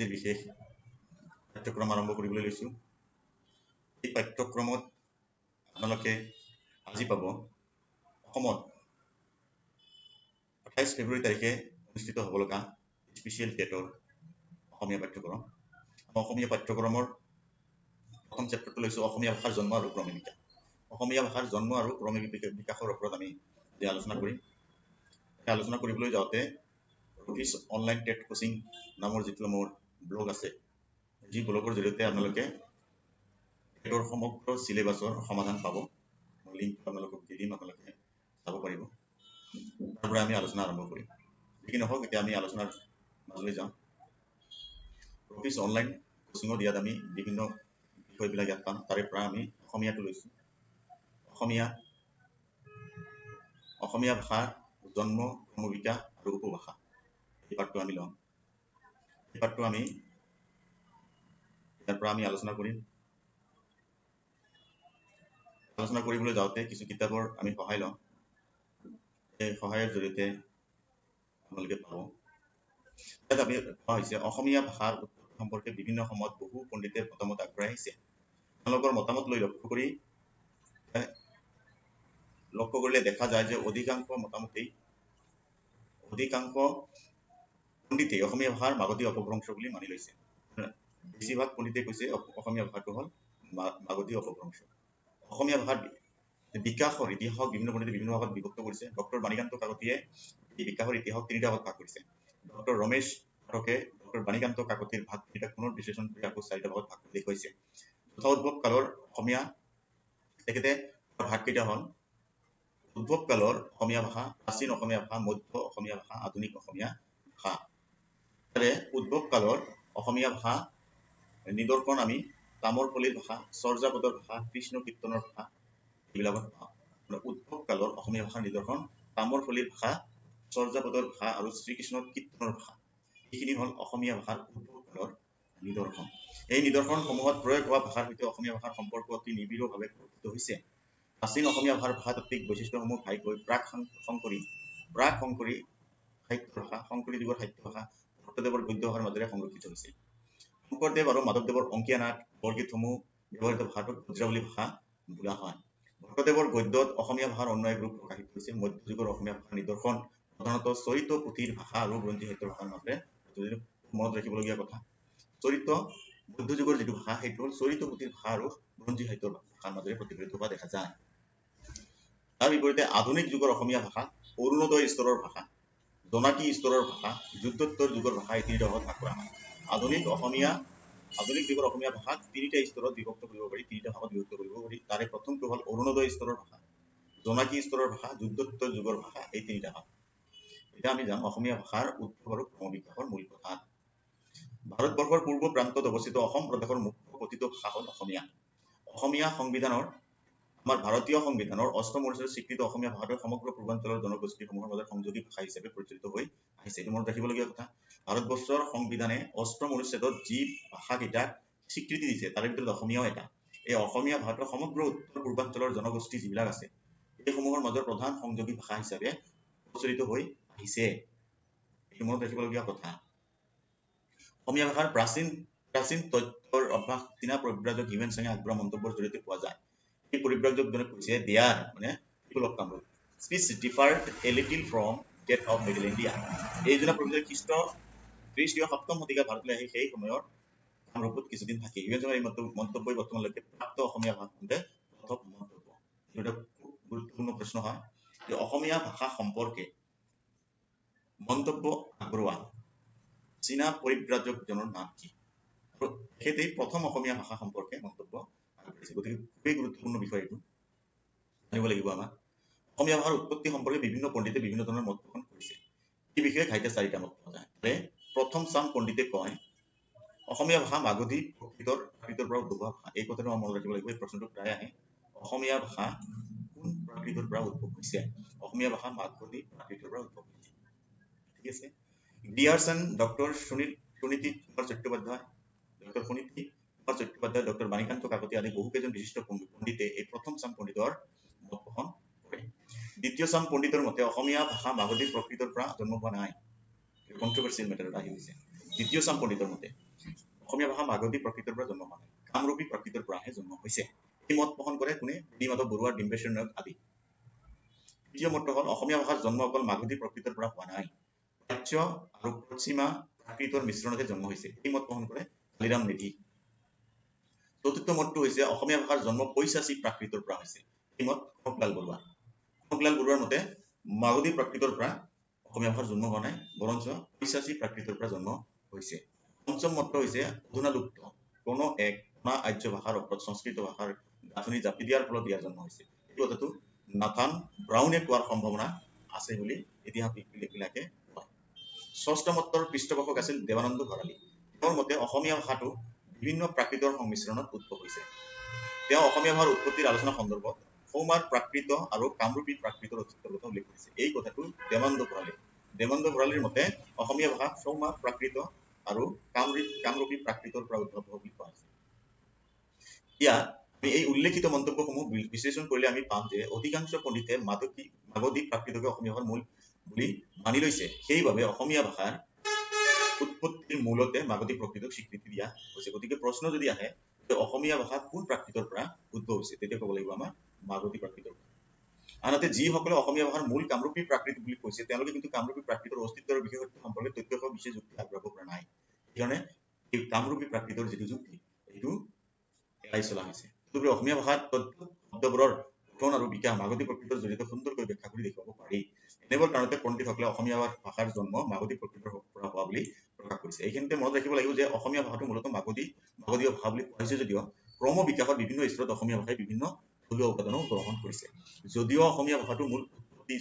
আজিৰ বিশেষ পাঠ্যক্ৰম আৰম্ভ কৰিবলৈ লৈছোঁ। এই পাঠ্যক্ৰমত আপোনালোকে আজি পাব অসমত 28 ফেব্ৰুৱাৰী তাৰিখে অনুষ্ঠিত হ'ব লগা স্পেচিয়েল টেটৰ অসমীয়া পাঠ্যক্ৰম। অসমীয়া পাঠ্যক্ৰমৰ প্ৰথম চেপ্টাৰটো লৈছোঁ অসমীয়া ভাষাৰ জন্ম আৰু ক্ৰমবিকাশ। অসমীয়া ভাষাৰ জন্ম আৰু ক্ৰমবিকাশৰ ওপৰত আমি আলোচনা কৰিম। আলোচনা কৰিবলৈ যাওঁতে ৰফিছ অনলাইন টেট কোচিং নামৰ যিটো মোৰ ব্লগ আছে, যি ব্লগৰ জৰিয়তে আপোনালোকে টেটৰ সমগ্ৰ চিলেবাছৰ সমাধান পাব। মই লিংকটো আপোনালোকক দি দিম, আপোনালোকে চাব পাৰিব। তাৰ পৰা আমি আলোচনা আৰম্ভ কৰিম। যি নহওক, এতিয়া আমি আলোচনাৰ মাজলৈ যাওঁ। ৰফিছ অনলাইন কোচিঙত ইয়াত আমি বিভিন্ন বিষয়বিলাক ইয়াত পাম। তাৰে পৰা আমি অসমীয়াটো লৈছোঁ। অসমীয়া ভাষাৰ জন্ম, ক্ৰমবিকাশ আৰু উপভাষা, এই পাঠটো আমি ল'ম। এই পাঠটো আমি ইয়াৰ পৰা আমি আলোচনা কৰিম। আলোচনা কৰিবলৈ যাওঁতে কিছু কিতাপৰ আমি সহায় লওঁ। এই সহায়ৰ জৰিয়তে আপোনালোকে পাব। ইয়াত আমি কোৱা হৈছে অসমীয়া ভাষাৰ উৎপত্তি সম্পৰ্কে বিভিন্ন সময়ত বহু পণ্ডিতে মতামত আগবঢ়াই আহিছে। তেওঁলোকৰ মতামত লৈ লক্ষ্য কৰিলে দেখা যায় যে অধিকাংশ পণ্ডিতেই অসমীয়া ভাষাৰ মাগধী অপভ্ৰংশ বুলি মানি লৈছে। বেছিভাগ পণ্ডিতে কৈছে অসমীয়া ভাষাটো হ'ল মাগধী অপভ্ৰংশ। অসমীয়া ভাষাৰ বিকাশৰ ইতিহাসক বিভিন্ন পণ্ডিতে বিভিন্ন ভাগত বিভক্ত কৰিছে। ডক্টৰ বাণীকান্ত কাকতিয়ে এই বিকাশৰ ইতিহাসক 3টা ভাগত ভাগ কৰিছে। ডক্টৰ ৰমেশ পাঠকে ডক্টৰ বাণীকান্ত কাকতিৰ ভাগ 3টা পুনৰ বিশ্লেষণ কৰি আকৌ 4টা ভাগত ভাগ কৰি দেখুৱাইছে। তথা উদ্ভৱ কালৰ অসমীয়া তেখেতে ভাগকেইটা হ'ল উদ্ভৱ কালৰ অসমীয়া ভাষা, প্ৰাচীন অসমীয়া ভাষা, মধ্য অসমীয়া ভাষা, আধুনিক অসমীয়া ভাষা। উদ্ভৱ কালৰ অসমীয়া ভাষা নিদৰ্শন আমি তামৰপলীৰ ভাষা, চৰ্যাপদৰ ভাষা, কৃষ্ণ কীৰ্তনৰ ভাষা এইবিলাকত পাওঁ। উদ্ভৱ কালৰ অসমীয়া ভাষাৰ নিদৰ্শন তামৰপলীৰ ভাষা, চৰ্যাপদৰ ভাষা আৰু শ্ৰীকৃষ্ণৰ কীৰ্তনৰ ভাষা। এইখিনি হ'ল অসমীয়া ভাষাৰ উদ্ভৱ কালৰ নিদৰ্শন। এই নিদৰ্শনসমূহত প্ৰয়োগ হোৱা ভাষাৰ সৈতে অসমীয়া ভাষাৰ সম্পৰ্ক অতি নিবিড়ভাৱে গঠিত হৈছে। প্ৰাচীন অসমীয়া ভাষাৰ ভাষাতাত্ত্বিক বৈশিষ্ট্যসমূহ ঘাইকৈ প্ৰাক শংকৰী সাহিত্য ভাষা, শংকৰী যুগৰ সাহিত্য ভাষা, ভট্টদেৱৰ গদ্য ভাষাৰ মাজেৰে সংৰক্ষিত হৈছে। শংকৰদেৱ আৰু মাধৱদেৱৰ অংকীয়া নাট, বৰগীতসমূহ ব্যৱহৃত ভাষাটোক ব্ৰজাৱলী ভাষা বোলা হয়। ভট্টদেৱৰ গদ্যত অসমীয়া ভাষাৰ অন্য এক ৰূপ প্ৰকাশিত হৈছে। মধ্যযুগৰ অসমীয়া ভাষাৰ নিদৰ্শন প্ৰধানতঃ চৰিত পুথিৰ ভাষা আৰু গ্ৰন্থী সাহিত্যৰ ভাষাৰ মাজেৰে, মনত ৰাখিবলগীয়া কথা। মধ্যযুগৰ যিটো ভাষা সেইটো হ'ল চৰিত পুথিৰ ভাষা আৰু গ্ৰন্থী সাহিত্যৰ ভাষাৰ মাজেৰে প্ৰতিফলিত হোৱা দেখা যায়। তাৰ বিপৰীতে আধুনিক যুগৰ অসমীয়া ভাষা অৰুণোদয় স্তৰৰ ভাষা, জোনাকী স্তৰৰ ভাষা, যুদ্ধোত্তৰ যুগৰ ভাষা এই 3টা ভাগত ভাগ কৰা হয়। আধুনিক যুগৰ অসমীয়া ভাষাক 3টা স্তৰত বিভক্ত কৰিব পাৰি, 3টা ভাগত বিভক্ত কৰিব পাৰি। তাৰে প্ৰথমটো হ'ল অৰুণোদয় স্তৰৰ ভাষা, জোনাকী স্তৰৰ ভাষা, যুদ্ধোত্তৰ যুগৰ ভাষা, এই 3টা ভাগ। এতিয়া আমি যাম অসমীয়া ভাষাৰ উদ্ভৱ আৰু ক্ৰমবিকাশৰ মূল কথা। ভাৰতবৰ্ষৰ পূৰ্ব প্ৰান্তত অৱস্থিত অসম প্ৰদেশৰ মুখ্য কথিত ভাষা হ'ল অসমীয়া। আমাৰ ভাৰতীয় সংবিধানৰ 8ম অনুচ্ছেদত স্বীকৃত অসমীয়া ভাষাটো সমগ্ৰ পূৰ্বাঞ্চলৰ জনগোষ্ঠীসমূহৰ মাজত সংযোগী ভাষা হিচাপে পৰিচালিত হৈ আহিছে। এইটো মনত ৰাখিবলগীয়া কথা। ভাৰতবৰ্ষৰ সংবিধানে 8ম অনুচ্ছেদত যি ভাষাকেইটাক স্বীকৃতি দিছে তাৰে ভিতৰত অসমীয়াও এটা। এই অসমীয়া ভাষাটো সমগ্ৰ উত্তৰ পূৰ্বাঞ্চলৰ জনগোষ্ঠী যিবিলাক আছে এইসমূহৰ মাজৰ প্ৰধান সংযোগী ভাষা হিচাপে প্ৰচলিত হৈ আহিছে। এইটো মনত ৰাখিবলগীয়া কথা। অসমীয়া ভাষাৰ প্ৰাচীন তথ্যৰ অভ্যাস চীনা পৰিব্ৰাজক হিউৱেন চাঙে আগবঢ়োৱা মন্তব্যৰ জৰিয়তে পোৱা যায়। এই পৰিব্ৰাজকজনে কৈছে people of Kamruk speech differed a little from that of Middle India. এইজনে পৰিব্ৰাজক খ্ৰীষ্টীয় 7ম শতিকাত ভাৰতলৈ আহি সেই সময়ৰ কামৰূপত কিছুদিন থাকি হিউৱেন চাঙৰ এই মন্তব্যই বৰ্তমানলৈকে প্ৰাপ্ত অসমীয়া ভাষা প্ৰথম মন্তব্য। এটা গুৰুত্বপূৰ্ণ প্ৰশ্ন হয় যে অসমীয়া ভাষা সম্পৰ্কে মন্তব্য আগবঢ়োৱা চীনা পৰিব্ৰাজকজনৰ নাম কি? তেখেতেই প্ৰথম অসমীয়া ভাষা সম্পৰ্কে মন্তব্য আগবঢ়াইছে। গতিকে খুবেই গুৰুত্বপূৰ্ণ বিষয় এইটো, জানিব লাগিব আমাক। অসমীয়া ভাষাৰ উৎপত্তি সম্পৰ্কে বিভিন্ন পণ্ডিতে বিভিন্ন ধৰণৰ মত পোষণ কৰিছে। এই বিষয়ে ঘাইতে 4টা মত পোৱা যায়। প্ৰথম চাম পণ্ডিতে কয় অসমীয়া ভাষা মাগধী প্ৰাকৃতৰ পৰা উদ্ভৱ হোৱা ভাষা। এই কথাটো মনত ৰাখিব লাগিব, এই প্ৰশ্নটো প্ৰায় আহে। অসমীয়া ভাষা কোন প্ৰাকৃতৰ পৰা উদ্ভৱ হৈছে? অসমীয়া ভাষা মাগধী প্ৰাকৃতৰ পৰা উদ্ভৱ হৈছে। ঠিক আছে। ডিয়াৰছন ডক্টৰ সুনীতি কুমাৰ চট্টোপাধ্যায়, ডক্টৰ বাণীকান্ত কাকতি আদি বহুকেইজন বিশিষ্ট পণ্ডিতে এই প্ৰথম চাম পণ্ডিতৰ মত পোষণ কৰে। দ্বিতীয় চাম পণ্ডিতৰ মতে অসমীয়া ভাষা মাগধী প্ৰকৃতৰ পৰা জন্ম হোৱা নাই। কন্ট্ৰভাৰ্চিয়েল মেটাৰ আহি গৈছে। দ্বিতীয় চাম পণ্ডিতৰ মতে অসমীয়া ভাষা মাগধী প্ৰাকৃতৰ পৰা জন্ম হোৱা নাই, কামৰূপী প্ৰাকৃতৰ পৰাহে জন্ম হৈছে। এই মত পোষণ কৰে কোনে? বেণী মাধৱ বৰুৱা, ডিম্বেশ্বৰ নায়ক আদি। দ্বিতীয় মতটো হ'ল অসমীয়া ভাষাৰ জন্ম অকল মাগধী প্ৰাকৃতৰ পৰা হোৱা নাই, প্ৰাচ্য আৰু পশ্চিমা প্ৰাকৃতৰ মিশ্ৰণতে জন্ম হৈছে। এই মত পোষণ কৰে কালিৰাম মেধি। চতুৰ্থ মতটো হৈছে অসমীয়া ভাষাৰ জন্ম পৈশাচী প্ৰাকৃতৰ পৰা হৈছে। এই মত কনকলাল বৰুৱা। কনকলাল বৰুৱাৰ মতে মাগধী প্ৰাকৃতৰ পৰা অসমীয়া ভাষাৰ জন্ম হোৱা নাই, বৰঞ্চ পৈশাচী প্ৰাকৃতৰ পৰা জন্ম হৈছে। পঞ্চম মতটো হৈছে অধুনালুপ্ত কোনো এক অনা আৰ্য ভাষাৰ ওপৰত সংস্কৃত ভাষাৰ গাঁথনি জাপি দিয়াৰ ফলত ইয়াৰ জন্ম হৈছে। এই কথাটো নাথান ব্ৰাউনে কোৱাৰ সম্ভাৱনা আছে বুলি ইতিহাসবিদবিলাকে কয়। ষষ্ঠ মতৰ পৃষ্ঠপোষক আছিল দেৱানন্দ ভৰালী। তেওঁৰ মতে অসমীয়া ভাষাটো বিভিন্ন প্ৰাকৃতৰ সংমিশ্ৰণত উদ্ভৱ হৈছে। তেওঁ অসমীয়া ভাষাৰ উৎপত্তিৰ আলোচনা সন্দৰ্ভত সৌমাৰ প্ৰাকৃত আৰু কামৰূপী প্ৰাকৃতৰ অস্তিত্বৰ কথা উল্লেখ কৰিছে। এই কথাটো দেৱানন্দ ভৰালীৰ মতে অসমীয়া ভাষা সৌমা প্ৰাকৃত আৰু কামৰূপী প্ৰাকৃতৰ পৰা উদ্ভৱ হোৱা বুলি কোৱা হৈছে। ইয়াত আমি এই উল্লেখিত মন্তব্যসমূহ বিশ্লেষণ কৰিলে আমি পাম যে অধিকাংশ পণ্ডিতে মাগধী প্ৰাকৃতকে অসমীয়া ভাষাৰ মূল বুলি মানি লৈছে। সেইবাবে অসমীয়া ভাষাৰ উৎপত্তিৰ মূলতে মাগধী প্ৰাকৃতক স্বীকৃতি দিয়া হৈছে। গতিকে প্ৰশ্ন যদি আহে যে অসমীয়া ভাষা কোন প্ৰাকৃতৰ পৰা উদ্ভৱ হৈছে, তেতিয়া ক'ব লাগিব আমাৰ মাগধী প্ৰাকৃতৰ পৰা। আনহাতে যিসকলে অসমীয়া ভাষাৰ মূল কামৰূপী প্ৰাকৃত বুলি কৈছে তেওঁলোকে কিন্তু কামৰূপী প্ৰাকৃতৰ অস্তিত্বৰ বিশেষত্ব সম্পৰ্কে তথ্য বিশেষ যুক্তি আগবঢ়াব পৰা নাই। সেইকাৰণে এই কামৰূপী প্ৰাকৃতৰ যিটো যুক্তি এইটো এৰাই চলা হৈছে। তদুপৰি অসমীয়া ভাষাত শব্দবোৰৰ গঠন আৰু বিকাশ মাগধী প্ৰাকৃতৰ জৰিয়তে সুন্দৰকৈ ব্যাখ্যা কৰি দেখুৱাব পাৰি। এনেবোৰ কাৰণতে পণ্ডিতসকলে অসমীয়া ভাষাৰ জন্ম মাগধী প্ৰাকৃতৰ পৰা হোৱা বুলি প্ৰকাশ কৰিছে। এইখিনিতে মনত ৰাখিব লাগিব যে অসমীয়া ভাষাটো মূলতঃ মাগধীয় ভাষা বুলি কোৱা হৈছে যদিও ক্ৰম বিকাশৰ বিভিন্ন স্তৰত অসমীয়া ভাষাই বিভিন্ন থলুৱা উপাদানো গ্ৰহণ কৰিছে। যদিও অসমীয়া ভাষাটো মূল উৎপত্তি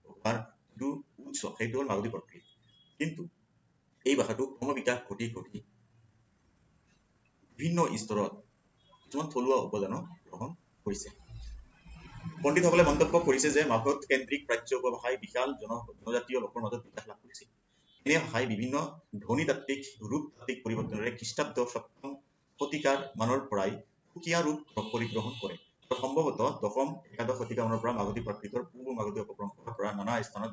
হোৱাৰ যিটো উৎস সেইটো হ'ল মাগধী প্ৰাকৃত, কিন্তু এই ভাষাটো ক্ৰম বিকাশ ঘটি বিভিন্ন স্তৰত কিছুমান থলুৱা উপাদানো গ্ৰহণ কৰিছে। পণ্ডিতসকলে মন্তব্য কৰিছে যে মাগধ কেন্দ্ৰিক প্ৰাচ্য উপভাষাই বিশাল জনজাতীয় লোকৰ মাজত বিকাশ লাভ কৰিছিল। এনে ভাষাই বিভিন্ন ধ্বনিতাত্ত্বিক ৰূপতাত্ত্বিক পৰিৱৰ্তনেৰে খ্ৰীষ্টাব্দ 7ম শতিকাৰ মানৰ পৰাই সুকীয়া ৰূপ পৰিগ্ৰহণ কৰে। সম্ভৱতঃ 10ম একাদশ শতিকা মানৰ পৰা মাগধী প্ৰাকৃতৰ পূৰ্ব মাগধী অপভ্ৰংশৰ পৰা নানা স্থানত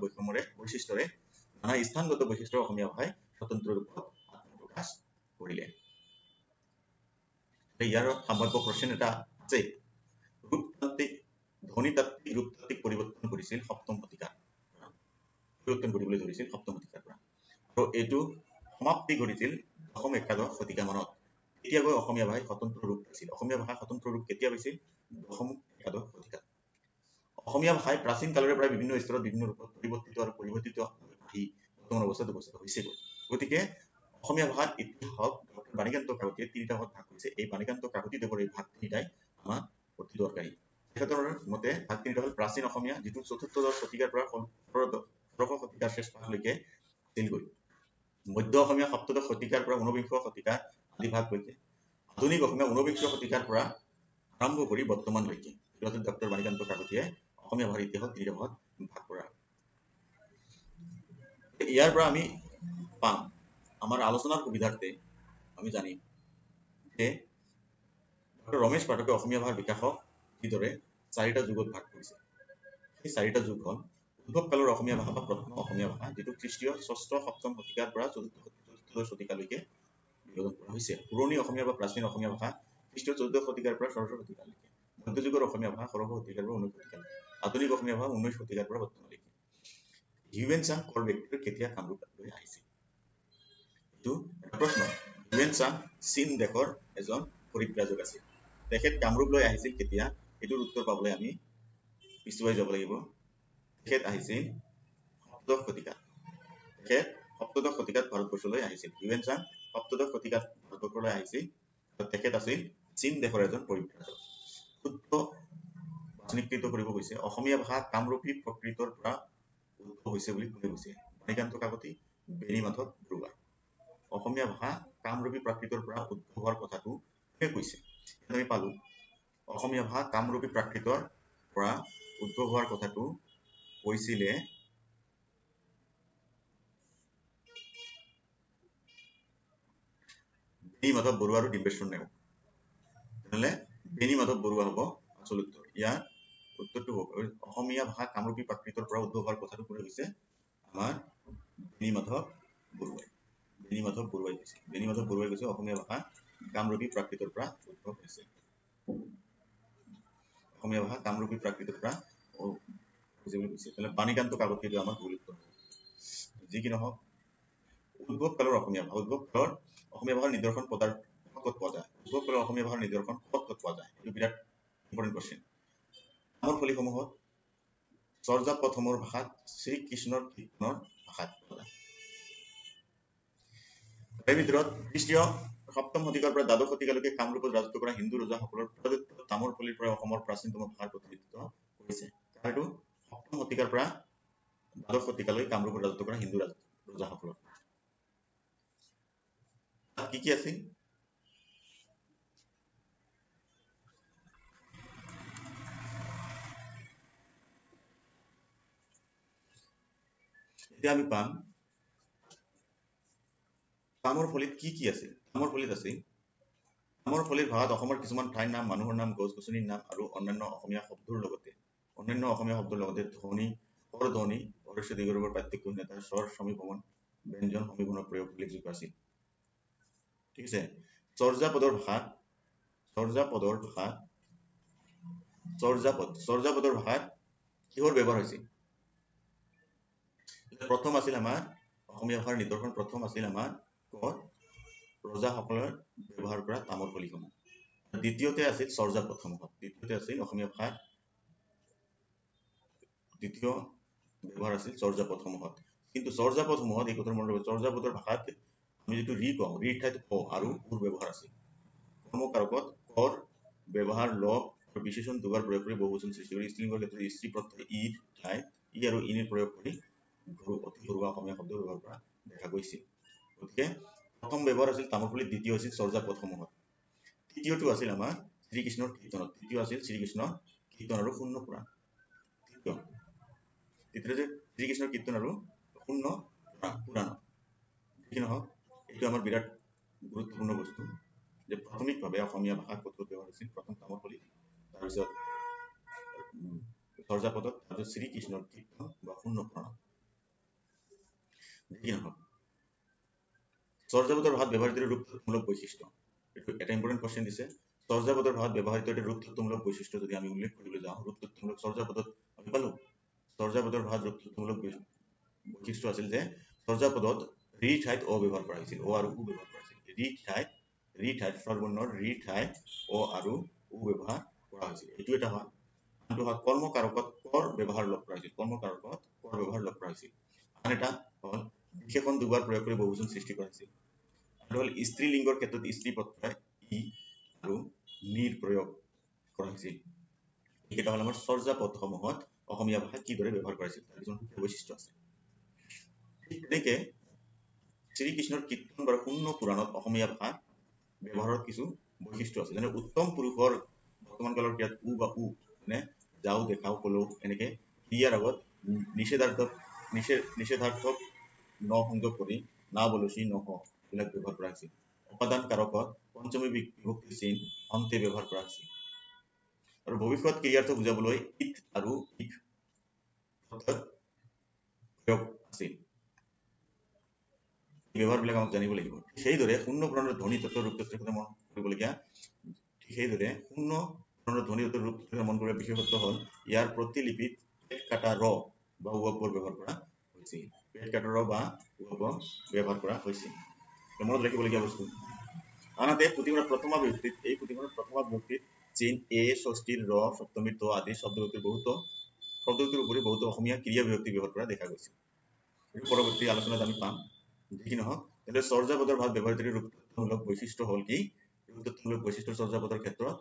নানা স্থানগত বৈশিষ্ট্যৰে অসমীয়া ভাষাই স্বতন্ত্ৰ ৰূপত আত্মপ্ৰকাশ কৰিলে। ইয়াৰ সম্ভাব্য প্ৰশ্ন এটা আছে, ধ্বনিতাত্ত্বিক ৰূপতাত্ত্বিক পৰিৱৰ্তন কৰিছিল 7ম শতিকাৰ পৰা আৰু এইটো সমাপ্তি ঘটিছিল 10ম একাদশ শতিকা মানত। তেতিয়াকৈ অসমীয়া ভাষাই স্বতন্ত্ৰ ৰূপ পাইছিল। অসমীয়া ভাষা স্বতন্ত্ৰ ৰূপ কেতিয়া পাইছিল? 10ম একাদশ শতিকাত। অসমীয়া ভাষাই প্ৰাচীন কালৰে পৰা বিভিন্ন স্তৰত বিভিন্ন ৰূপত পৰিৱৰ্তিত আহি বৰ্তমান অৱস্থাত উপস্থিত হৈছে। গতিকে অসমীয়া ভাষাত ইতিহাসক ডক্টৰ বাণীকান্ত কাকতিয়ে 3টা ভাগত ভাগ কৰিছে। এই বাণীকান্ত কাকতিদেৱৰ এই ভাগ 3টাই আমাৰ অতি দৰকাৰী। তেখেতৰ মতে ভাগ 3টা হ'ল প্ৰাচীন অসমীয়া, যিটো 4ৰ্থ শতিকাৰ পৰা 16শ শতিকাৰ শেষ ভাগলৈকে আছিলগৈ। মধ্য অসমীয়া 7শ শতিকাৰ পৰা 19বিংশ শতিকাৰ আদি ভাগলৈকে। আধুনিক অসমীয়া 19বিংশ শতিকাৰ পৰা আৰম্ভ কৰি বৰ্তমানলৈকে। ডক্টৰ বাণীকান্ত কাকতিয়ে অসমীয়া ভাষাৰ ইতিহাসক 3টা ভাগত ভাগ কৰা। ইয়াৰ পৰা আমি পাম, আমাৰ আলোচনাৰ সুবিধাৰ্থে আমি জানিম যে ডক্টৰ ৰমেশ পাঠকে অসমীয়া ভাষাৰ বিকাশক কিদৰে 4টা যুগত ভাগ কৰিছে। সেই 4টা যুগ হ'ল উদ্ভৱ কালৰ অসমীয়া ভাষা বা প্ৰথম অসমীয়া ভাষা, যিটো খ্ৰীষ্টীয় 6শ-7ম শতিকাৰ পৰা 4ৰ্থ শতিকালৈকে বিভাজন কৰা হৈছে। পুৰণি অসমীয়া বা প্ৰাচীন অসমীয়া ভাষা খ্ৰীষ্টীয় 14শ শতিকাৰ পৰা 16শ শতিকালৈকে। মধ্যযুগৰ অসমীয়া ভাষা 16শ শতিকাৰ পৰা 19শ শতিকালৈকে। আধুনিক অসমীয়া ভাষা 19 শতিকাৰ পৰা বৰ্তমানলৈকে। হিউৱেন চাং কলব্ৰেক্টৰ কেতিয়া কামৰূপলৈ আহিছিল? এইটো প্ৰশ্ন। হিউৱেন চাং চীন দেশৰ এজন পৰিব্ৰাজক আছিল। তেখেত কামৰূপলৈ আহিছিল কেতিয়া? এইটোৰ উত্তৰ পাবলৈ আমি পিছুৱাই যাব লাগিব। তেখেত আহিছিল 7শ শতিকাত। সপ্তদশ শতিকাত ভাৰতবৰ্ষলৈ আহিছিল। হিউৱেন চাং 7শ শতিকাত ভাৰতবৰ্ষলৈ আহিছিল। তেখেত আছিল চীন দেশৰ এজন পৰিব্ৰাজক। শুদ্ধ বাছনিকৃত কৰিব গৈছে অসমীয়া ভাষা কামৰূপী প্ৰকৃতৰ পৰা উদ্ভৱ হৈছে বুলি কোনে কৈছে? বাণীকান্ত কাকতি, বেণী মাধৱ বৰুৱা। অসমীয়া ভাষা কামৰূপী প্ৰাকৃতৰ পৰা উদ্ভৱ হোৱাৰ কথাটো কোনে কৈছে? আমি পালো অসমীয়া ভাষা কামৰূপী প্ৰাকৃতৰ পৰা উদ্ভৱ হোৱাৰ কথাটো কৈছিলে বেণী মাধৱ বৰুৱা আৰু ডিম্বেশ্বৰ নায়ক। তেনেহ'লে বেণী মাধৱ বৰুৱা হ'ব আচল উত্তৰ। ইয়াৰ উত্তৰটো হ'ব অসমীয়া ভাষা কামৰূপী প্ৰাকৃতৰ পৰা উদ্ভৱ হোৱাৰ কথাটো কোনে কৈছে? আমাৰ বেণী মাধৱ বৰুৱাই। বেণীমাধৱ বৰুৱাই কৈছে। বেণীমাধৱ বৰুৱাই কৈছে অসমীয়া ভাষা কামৰূপী প্ৰাকৃতৰ পৰা উদ্ভৱ হৈছে। অসমীয়া ভাষা কামৰূপী প্ৰাকৃতৰ পৰা হৈছে বুলি কৈছে। তাহলে বাণীকান্ত কাকত কিন্তু আমাৰ ভুল উত্তৰ হ'ব। যি কি নহওক উদ্ভৱ কালৰ অসমীয়া ভাষা, উদ্ভৱ কালৰ অসমীয়া ভাষাৰ নিদৰ্শন পদাৰ্থ ক'ত পোৱা যায়? উদ্ভৱ কালৰ অসমীয়া ভাষাৰ নিদৰ্শন ক'ত পোৱা যায়? এইটো বিৰাট ইম্পৰ্টেণ্ট কোৱেশ্চন। তামৰ ফলিসমূহত চৰ্যাপদসমূহৰ ভাষাত শ্ৰীকৃষ্ণৰ কীৰ্তনৰ ভাষাত পোৱা যায়। তাৰে ভিতৰত খ্ৰীষ্টীয় ৭ম শতিকাৰ পৰা দ্বাদশ শতিকালৈকে কামৰূপত ৰাজত্ব কৰা হিন্দু ৰজাসকলৰ প্ৰদত্ত তামৰ ফলিৰ পৰা অসমৰ প্ৰাচীনতম ভাষাৰ প্ৰতিনিধিত্ব কৰিছে। আৰু ৭ম শতিকাৰ পৰা দ্বাদশ শতিকালৈ কামৰূপত ৰাজত্ব কৰা হিন্দু ৰজাসকলৰ কি কি আছিল? এতিয়া আমি পাম তামৰ ফলিত কি কি আছিল? তামৰ ফলিত আছিল তামৰ ফলিৰ ভাষাত অসমৰ কিছুমান ঠাইৰ নাম, মানুহৰ নাম, গছ-গছনিৰ নাম আৰু অন্যান্য অসমীয়া শব্দৰ লগতে ধ্বনি, পৰধ্বনি, অৰস্য দীৰ্ঘৰ পাৰ্থক্য, নেতাৰ স্বৰ সমীভৱন, ব্যঞ্জন সমীভৱনৰ প্ৰয়োগ উল্লেখযোগ্য আছিল। ঠিক আছে। চৰ্যাপদৰ ভাষাত কিহৰ ব্যৱহাৰ হৈছিল? প্ৰথম আছিল আমাৰ অসমীয়া ভাষাৰ নিদৰ্শন, প্ৰথম আছিল আমাৰ ৰজাসকলৰ ব্যৱহাৰ কৰা তামৰ ফলিসমূহ। দ্বিতীয়তে আছিল চৰ্যাপদসমূহত, দ্বিতীয়তে আছিল অসমীয়া ভাষাৰ দ্বিতীয় ব্যৱহাৰ আছিল চৰ্যাপদসমূহত। কিন্তু চৰ্যাপদসমূহত এই কথাৰ মনত ৰাখিব, চৰ্যাপদৰ ভাষাত আমি যিটো ৰি কওঁ, ৰিৰ ঠাইত ক আৰু উৰ ব্যৱহাৰ আছিল। কৰ্মকাৰকত কৰ ব্যৱহাৰ ল আৰু বিশেষণ দুবাৰ প্ৰয়োগ কৰি বহুবচন সৃষ্টি কৰি স্ত্ৰীলিংগৰ ক্ষেত্ৰত স্ত্ৰী প্ৰত্যয় ইৰ ঠাইত ই আৰু ইনিৰ প্ৰয়োগ কৰি অতি ঘৰুৱা অসমীয়া শব্দ ব্যৱহাৰ কৰা দেখা গৈছিল। গতিকে প্ৰথম ব্যৱহাৰ আছিল তামৰ ফলিত, দ্বিতীয় আছিল চৰ্যাপদসমূহত, তৃতীয়টো আছিল আমাৰ শ্ৰীকৃষ্ণৰ কীৰ্তনত, তৃতীয় আছিল শ্ৰীকৃষ্ণৰ কীৰ্তন আৰু শূন্য পুৰাণ। তৃতীয় যে শ্ৰীকৃষ্ণৰ কীৰ্তন আৰু শূন্য পুৰাণ। কি নহওক এইটো আমাৰ বিৰাট গুৰুত্বপূৰ্ণ বস্তু যে প্ৰাথমিকভাৱে অসমীয়া ভাষা ক'ত ব্যৱহাৰ হৈছিল। প্ৰথম তামৰ ফলিত, তাৰপিছত চৰ্যাপদত, তাৰপিছত শ্ৰীকৃষ্ণৰ কীৰ্তন বা শূন্য পুৰাণ। কি নহওক চৰ্যাপদৰ ভাষাত ব্যৱহৃত ৰূপতত্ত্বমূলক বৈশিষ্ট্য, এইটো এটা ইম্পৰ্টেণ্ট কোৱেশ্চন দিছে। চৰ্যাপদৰ ভাষাত ব্যৱহৃত এটা ৰূপতত্ত্বমূলক বৈশিষ্ট্য যদি আমি উল্লেখ কৰিবলৈ যাওঁ, ৰূপতত্ত্বমূলক চৰ্যাপদত আমি পালো চৰ্যাপদৰ ভাষাত ৰূপতত্ত্বমূলক বৈশিষ্ট্য আছিল যে চৰ্যাপদত ৰি ঠাইত অ ব্যৱহাৰ কৰা হৈছিল, অ আৰু উ ব্যৱহাৰ কৰা হৈছিল। ৰি ঠাইত স্বৰবৰ্ণৰ ৰি ঠাইত অ আৰু উ ব্যৱহাৰ কৰা হৈছিল, এইটো এটা হয়। আনটো হয় কৰ্মকাৰকত কৰ ব্যৱহাৰ লগ কৰা হৈছিল, কৰ্মকাৰকত কৰ ব্যৱহাৰ লগ কৰা হৈছিল। আন এটা হ'ল বিশেষণ দুবাৰ প্ৰয়োগ কৰি বহুবচন সৃষ্টি কৰা হৈছিল। আৰু হ'ল স্ত্ৰীলিংগৰ ক্ষেত্ৰত স্ত্ৰী প্ৰত্যয় ই আৰু নিৰ প্ৰয়োগ কৰা হৈছিল। এইকেইটা হ'ল আমাৰ চৰ্যাপদসমূহত অসমীয়া ভাষা কিদৰে ব্যৱহাৰ কৰাইছিল তাৰ কিছুমান বৈশিষ্ট্য আছে। তেনেকে শ্ৰীকৃষ্ণৰ কীৰ্তন বা শূন্য পুৰাণত অসমীয়া ভাষা ব্যৱহাৰৰ কিছু বৈশিষ্ট্য আছে। যেনে উত্তম পুৰুষৰ বৰ্তমান কালৰ ক্ৰিয়াত উ বা উ, মানে যাও দেখাও কলো, এনেকে ক্ৰিয়াৰ আগত নিষেধাৰ্থক ন সংযোগ কৰি না বলচি নহ এইবিলাক ব্যৱহাৰ কৰা হৈছিল। উপাদান কাৰকত পঞ্চমী বিভক্তি চিন অন্তে ব্যৱহাৰ কৰা হৈছিল। আৰু ভৱিষ্যত ক্ৰিয়াৰ্থ বুজাবলৈ ইত আৰু ইক প্ৰয়োগ আছিল। ব্যৱহাৰবিলাক আমাক জানিব লাগিব। সেইদৰে শূন্য পুৰাণৰ ধ্বনি তত্ত্ব ৰূপতত্ত্বৰ কথা মন কৰিবলগীয়া। সেইদৰে শূন্য পুৰাণৰ ধ্বনি তত্ত্বৰ ৰূপতত্ত্বৰ মন কৰিব বিশেষত্ব হ'ল ইয়াৰ প্ৰতিলিপিত পেট কাটা ৰ বা উৱব্বৰ ব্যৱহাৰ কৰা হৈছিল। পেট কাটা ৰ বা উৱব্বৰ ব্যৱহাৰ কৰা হৈছিল, মনত ৰাখিবলগীয়া বস্তু। আনহাতে পুথিভঁৰাল প্ৰথমা বিভক্তিত, এই পুথিভঁৰাল প্ৰথমা বিভক্তিত চিন এ ষষ্ঠীৰ ৰ সপ্তমীৰ ত আদি শব্দৰ উপৰি বহুতো অসমীয়া ক্ৰিয়া বিভক্তি ব্যৱহাৰ কৰা দেখা গৈছিল। পৰৱৰ্তী আলোচনাত আমি পাম। যি নহওক তেন্তে চৰ্যাপদৰ ভাষাত ব্যৱহৃত ৰূপতত্ত্বমূলক বৈশিষ্ট্য হ'ল কি? ৰূপতত্ত্বমূলক বৈশিষ্ট্য চৰ্যাপদৰ ক্ষেত্ৰত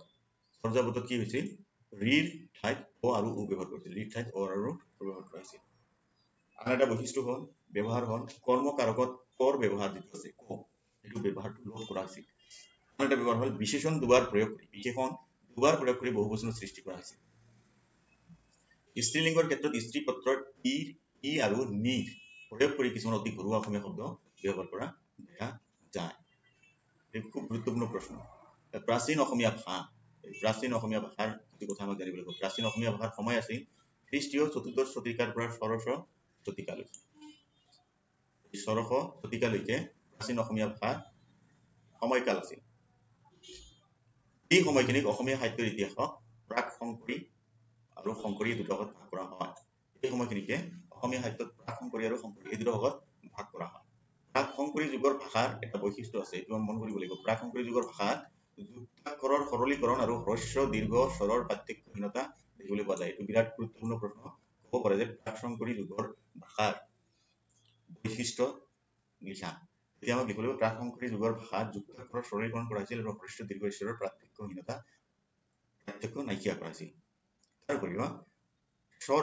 চৰ্যাপদত কি হৈছিল? ৰিৰ ঠাইত অ আৰু উ ব্যৱহাৰ কৰিছিল, ৰিৰ ঠাইত অ আৰু উ ব্যৱহাৰ কৰা হৈছিল। আন এটা বৈশিষ্ট্য হ'ল ব্যৱহাৰ হ'ল কৰ্মকাৰকত কৰ ব্যৱহাৰ যিটো আছে ক, সেইটো ব্যৱহাৰটো লোপ কৰা হৈছিল। আন এটা ব্যৱহাৰ হ'ল বিশেষণ দুবাৰ প্ৰয়োগ কৰি বহুবচনৰ সৃষ্টি কৰা হৈছিল। স্ত্ৰীলিংগৰ ক্ষেত্ৰত স্ত্ৰী পত্ৰৰ ই আৰু নিৰ প্ৰয়োগ কৰি কিছুমান অতি ঘৰুৱা অসমীয়া শব্দ ব্যৱহাৰ কৰা দেখা যায়। এই খুব গুৰুত্বপূৰ্ণ প্ৰশ্ন। প্ৰাচীন অসমীয়া ভাষা, প্ৰাচীন অসমীয়া ভাষাৰ কিছু কথা আমাক জানিব লাগিব। প্ৰাচীন অসমীয়া ভাষাৰ সময় আছিল খ্ৰীষ্টীয় ৪ৰ্থ শতিকাৰ পৰা ষোড়শ শতিকালৈকে। ষোড়শ শতিকালৈকে প্ৰাচীন অসমীয়া ভাষাৰ সময়কাল আছিল এই সময়খিনিক অসমীয়া সাহিত্যৰ ইতিহাসক প্ৰাক শংকৰী আৰু শংকৰী দুটা ভাগত ভাগ কৰা হয় এই সময়খিনিকে অসমীয়া সাহিত্যত প্ৰাক শংকৰী আৰু শংকৰী এই দুটা ভাগত ভাগ কৰা হয় প্ৰাক শংকৰী যুগৰ ভাষাৰ এটা বৈশিষ্ট্য আছে এইটো মন কৰিব লাগিব প্ৰাক শংকৰী যুগৰ ভাষাত যুক্তাক্ষৰৰ সৰলীকৰণ আৰু হ্ৰস্ব দীৰ্ঘ স্বৰৰ পাৰ্থক্যহীনতা দেখিবলৈ পোৱা যায় এইটো বিৰাট গুৰুত্বপূৰ্ণ প্ৰশ্ন ক'ব পাৰে যে প্ৰাক শংকৰী যুগৰ ভাষাৰ বৈশিষ্ট্য লিখা এতিয়া আমাক লিখিব লাগিব প্ৰাক শংকৰী যুগৰ ভাষাত যুক্তাক্ষৰৰ সৰলীকৰণ কৰা হৈছিল আৰু হ্ৰস্ব দীৰ্ঘ স্বৰৰ পাৰ্থক্য নাইকিয়া কৰা হৈছিল তাৰ উপৰিও স্বৰ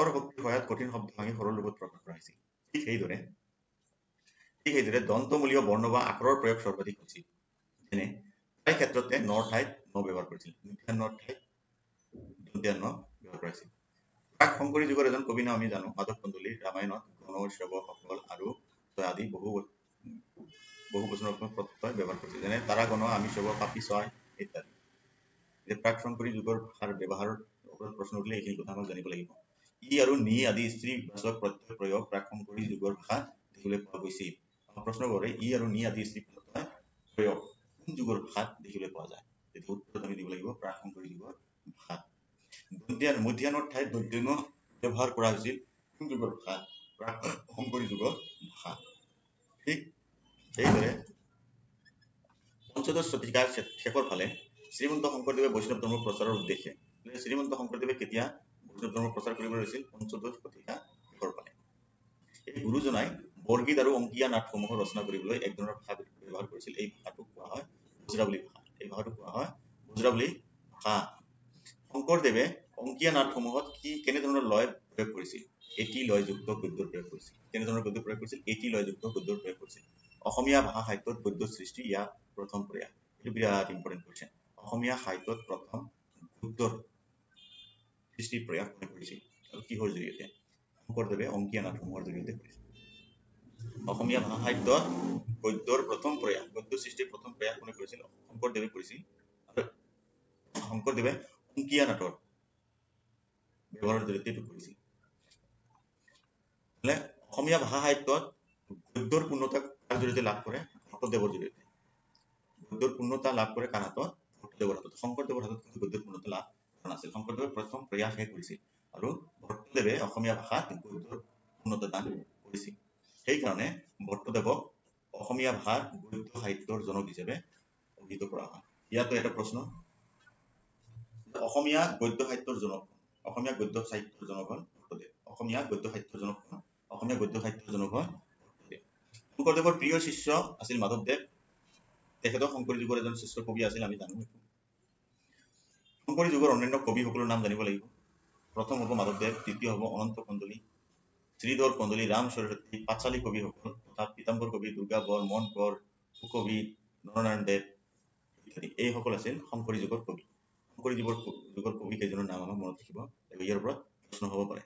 শক্তিৰ সহায়ত কঠিন শব্দ ভাঙি সৰল ৰূপত প্ৰকাশ কৰা হৈছিল ঠিক সেইদৰে দন্তমূলীয় বৰ্ণ বা আখৰৰ প্ৰয়োগ সৰ্বাধিক হৈছিল যেনে প্ৰায় ক্ষেত্ৰতে নৰ ঠাইত ন ব্যৱহাৰ কৰিছিল দন্ত্যান্নৰ ঠাইত দন্ত্যান্ন ব্যৱহাৰ কৰা হৈছিল প্ৰাক শংকৰী যুগৰ এজন কবি নাম আমি জানো মাধৱ কন্দলী ৰামায়ণত গণশৱসকল আৰু আদি বহু বচনৰ প্ৰত্যয় ব্যৱহাৰ কৰিছিল যেনে তাৰা গণ আমি শৱ পাপী ছয় ইত্যাদি প্ৰাক শংকৰী যুগৰ ভাষাৰ ব্যৱহাৰৰ ওপৰত প্ৰশ্ন উঠিলে এইখিনি কথা আমাক জানিব লাগিব ই আৰু নি আদি স্ত্ৰীবাচক প্ৰত্যয় প্ৰয়োগ প্ৰাক শংকৰী যুগৰ ভাষাত দেখিবলৈ পোৱা গৈছিল প্ৰশ্ন কৰে ই আৰু নি আদি স্ত্ৰী প্ৰত্যয় প্ৰয়োগ কোন যুগৰ ভাষাত দেখিবলৈ পোৱা যায় তেতিয়া উত্তৰত আমি দিব লাগিব প্ৰাক শংকৰী যুগৰ ভাষাত মধ্যাহ্নৰ ঠাইত দন্ত্যান্ন ব্যৱহাৰ কৰা হৈছিল কোন যুগৰ ভাষাত প্ৰাক শংকৰী যুগৰ ভাষা ঠিক সেইদৰে পঞ্চদশ শতিকাৰ শেষৰ ফালে শ্ৰীমন্ত শংকৰদেৱে বৈষ্ণৱ ধৰ্ম প্ৰচাৰৰ উদ্দেশ্যে শ্ৰীমন্ত শংকৰদেৱে কেতিয়া বৈষ্ণৱ ধৰ্ম প্ৰচাৰ কৰিবলৈ লৈছিল পঞ্চদশ শতিকাৰ শেষৰ ফালে এই গুৰুজনাই বৰগীত আৰু অংকীয়া নাটসমূহ ৰচনা কৰিবলৈ এক ধৰণৰ ভাষা ব্যৱহাৰ কৰিছিল এই ভাষাটোক কোৱা হয় ব্ৰজাৱলী ভাষা এই ভাষাটোক কোৱা হয় ব্ৰজাৱলী ভাষা শংকৰদেৱে অংকীয়া নাটসমূহত কেনেধৰণৰ লয় প্ৰয়োগ কৰিছিল এটি লয়যুক্ত গদ্যৰ প্ৰয়োগ কৰিছিল কেনেধৰণৰ গদ্য প্ৰয়োগ কৰিছিল এটি লয়যুক্ত গদ্যৰ প্ৰয়োগ কৰিছিল অসমীয়া ভাষা সাহিত্যত গদ্য সৃষ্টি ইয়াৰ প্ৰথম প্ৰয়াস এইটো বিৰাট ইম্পৰ্টেণ্ট কোৱেশ্চন অসমীয়া সাহিত্যত প্ৰথম গদ্যৰ সৃষ্টিৰ প্ৰয়াস কোনে কৰিছিল আৰু কিহৰ জৰিয়তে শংকৰদেৱে অংকীয়া নাটসমূহৰ জৰিয়তে কৰিছিল অসমীয়া ভাষা সাহিত্যত গদ্যৰ প্ৰথম প্ৰয়াস গদ্য সৃষ্টিৰ প্ৰথম প্ৰয়াস কোনে কৰিছিল শংকৰদেৱে কৰিছিল আৰু শংকৰদেৱে অংকীয়া নাটৰ ব্যৱহাৰৰ জৰিয়তে এইটো কৰিছিল অসমীয়া ভাষা সাহিত্যত গদ্যৰ পূৰ্ণতা কাৰ জৰিয়তে লাভ কৰে ভট্টদেৱৰ জৰিয়তে গদ্যৰ পূৰ্ণতা লাভ কৰে কাৰ হাতত ভট্টদেৱৰ হাতত শংকৰদেৱৰ হাতত কিন্তু গদ্যৰ পূৰ্ণতা লাভ কৰা নাছিল শংকৰদেৱে প্ৰথম প্ৰয়াসহে কৰিছিল আৰু ভট্টদেৱে অসমীয়া ভাষাত গদ্যৰ পূৰ্ণতা দান কৰিছিল সেইকাৰণে ভট্টদেৱক অসমীয়া ভাষাৰ গদ্য সাহিত্যৰ জনক হিচাপে অভিহিত কৰা হয় ইয়াতো এটা প্ৰশ্ন অসমীয়া গদ্য সাহিত্যৰ জনক অসমীয়া গদ্য সাহিত্যৰ জনক হ'ল ভট্টদেৱ অসমীয়া গদ্য সাহিত্যৰ জনক হ'ল অসমীয়া গদ্য সাহিত্যৰ জনক হ'ল ভট্টদেৱ শংকৰদেৱৰ প্ৰিয় শিষ্য আছিল মাধৱদেৱ তেখেতৰ শংকৰী যুগৰ এজন শ্ৰেষ্ঠ কবি আছিল আমি জানো শংকৰী যুগৰ অন্যান্য কবিসকলৰ নাম জানিব লাগিব প্ৰথম হ'ব মাধৱদেৱ দ্বিতীয় হ'ব অনন্ত কন্দলী শ্ৰীধৰ কন্দলী ৰাম সৰস্বতী পাঁচালী কবিসকল তথা পীতাম্বৰ কবি দুৰ্গা বৰ মন কৰ সুকবি নৰনাৰায়ণ দেৱ ইত্যাদি এইসকল আছিল শংকৰী যুগৰ কবি শংকৰী যুগৰ কবি কেইজনৰ নাম আমাক মনত ৰাখিব লাগিব ইয়াৰ পৰা প্ৰশ্ন হ'ব পাৰে